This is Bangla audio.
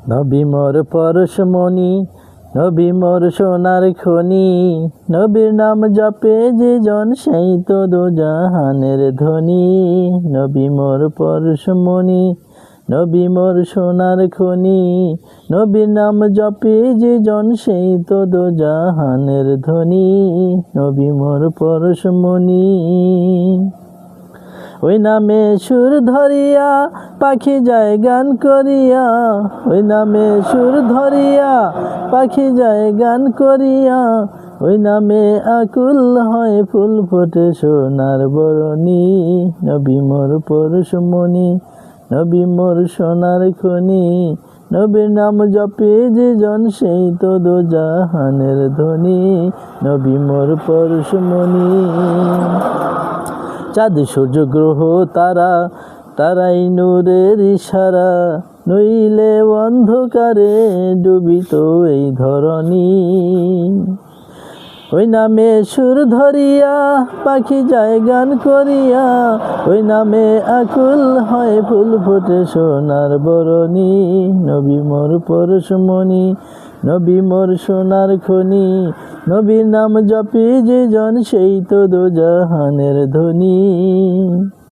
নবী মোর পরশমণি, নবী মোর সোনার খনি, নবীর নাম জপে যে জন সেই তো দোজাহানের ধনী। নবী মোর পরশমণি, নবী মোর সোনার খনি, নবীর নাম জপে যে জন সেই তো দোজাহানের ধনী। নবী মোর পরশমণি। ওই নামে সুর ধরিয়া পাখি যায় গান করিয়া, ওই নামে সুর ধরিয়া পাখি যায় গান করিয়া, ওই নামে আকুল হয় ফুল ফোটে সোনার বরণী। নবী মোর পরশমণি, নবী মোর সোনার খনি, নবীর নাম জপে যে জন সেই তো দোজাহানের ধনী। নবী মোর পরশমণি। চাঁদ সূর্য গ্রহ তারা, তারাই নূরের ইশারা, নইলে অন্ধকারে ডুবিত এই ধরণী। ওই নামে সুর ধরিয়া পাখি যায় গান করিয়া, ওই নামে আকুল হয় ফুল ফোটে সোনার বরণী। নবী মোর পরশমণি, নবী মোর সোনার খনি, নবীর নাম জপে যে জন সেই তো দোজাহানের ধনী।